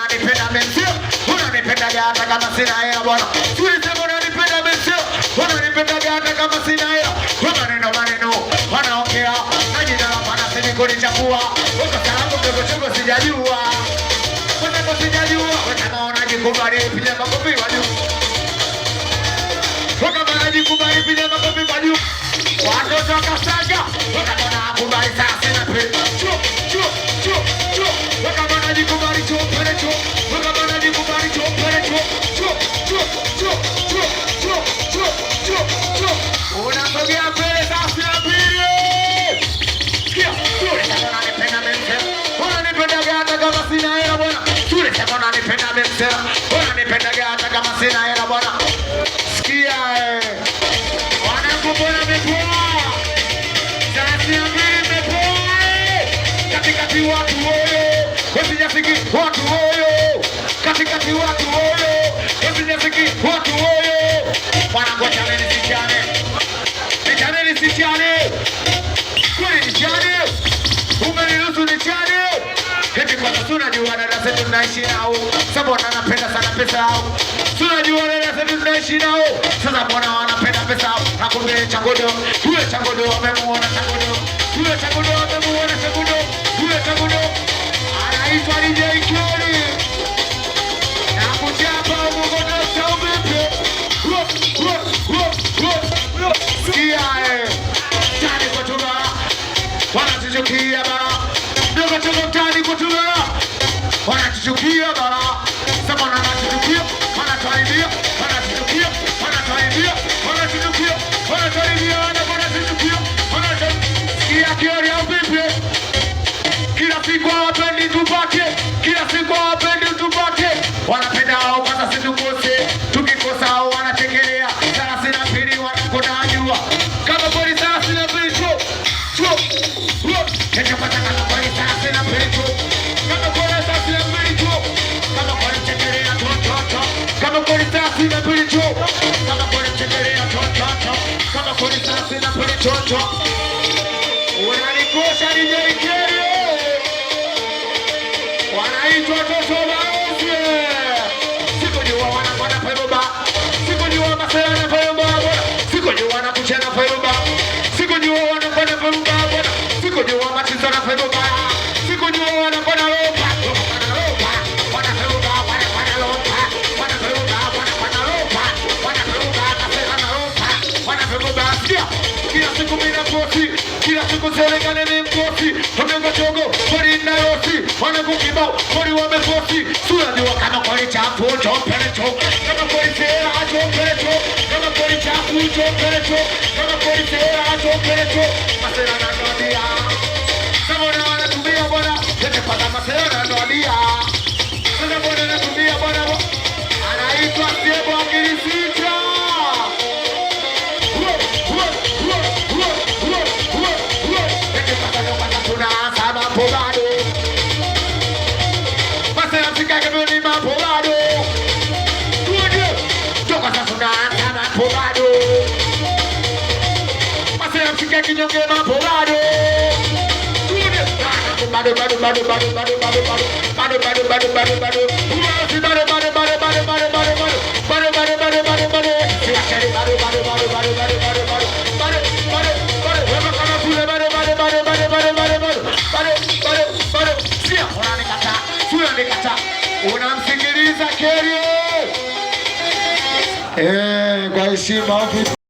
unanipenda mimi, unanipenda hata kama sina hela bwana. Sema unanipenda mimi, unanipenda hata kama sina hela. Maneno wanaongea na jina la Bwana sinichafua. Ukasalamu mdogo sijajua. Kwa sijajua, kama unajikubali piga makofi kwa juu. Kama unajikubali piga makofi kwa juu. Watoto wakasaga, kama unakubali sasa na pele. Kama unajikubali chopele cho. Kama unajikubali chopele cho. Unasogea mbele sasa na pele. Sikia, kama unanipenda mimi. Unanipenda hata kama sina hela bwana. Sema unanipenda mimi. Unanipenda hata kama sina hela bwana. Sikia wanakupona mepoa. Sasa mimi mepoa. Katikati watu woyo. Usijafiki watu woyo. Katikati watu woyo. Usijafiki watu woyo. Wanakuacha nini sichane. Sichane nisichane. Kwani nichane. Umeniruhusu nichane. Kati kwa tunajua dada zetu tunaishi nao. Sababu wanapenda sana pesa yao. Tunajua dada zetu tunaishi nao. Sasa mbona wanapenda pesa yao? Nakumbe changodo. Yule changodo wamemuona changodo. Yule changodo wamemuona changodo. Yule changodo anaitwa DJ Keli. Na kuchapa mgogo cha upepe. Sikia tani kwa tuba. Wanatuchukia bara. Ndogo tuko tani kwa tuba. Wanatuchukia bara. Sema wanatuchukia, wanatuharibia, wanatuchukia, wanatuharibia, wanatuchukia, wanatuharibia, wanatuchukia, wanatuchukia kiori au vipi? Kila siku hawapendi tupate, kila siku hawapendi tupate. Wanapenda hao kwanza situkose, tukikosa hao wanachekelea. Sasa sina pili wanakona jua. Kama kweli sasa sina pili cho. Kesho pata kama kweli sasa sina pili cho. Kama kweli sasa sina pili cho. Kama kweli chekelea cho. Kama kweli sasa sina pili cho. Kama kweli chekelea cho. Kama kweli sasa sina pili cho. Unanikosha DJ Keli. Wanaitwa toto baozi. Sikujua wanakwenda Feruba. Sikujua masela na Feruba bwana. Sikujua wanakuchana Feruba. Sikujua wanakwenda Feruba bwana. Sikujua machizo na Feruba. Sikujua wanakwenda Lopa. Wana Feruba, wana Lopa. Wana Feruba, wana Lopa. Wana Feruba, masela na Lopa. Wana Feruba. Sikia, kila siku mina posi. Kila siku serikali ni mkosi. Wamengo chogo, kori na yosi. Wanangu kibao, kori wameposi. Sura diwa kama kori chapu, chopele cho. Kama kori sera, chopele cho. Kama kori chapu, chopele cho. Kama kori sera, chopele cho. Masera na ndodia. Samona wanatumia bwana. Yete pata masera na ndodia. Sasa bwana anatumia bwana. Anaitwa Sebo Akilisicha. Mapolado Masela msika kebuni mapolado Tuende Toka sasa unaanza mapolado Masela msika kinyonge mapolado Tuende Bado unamsikiliza Keli. Kwa heshima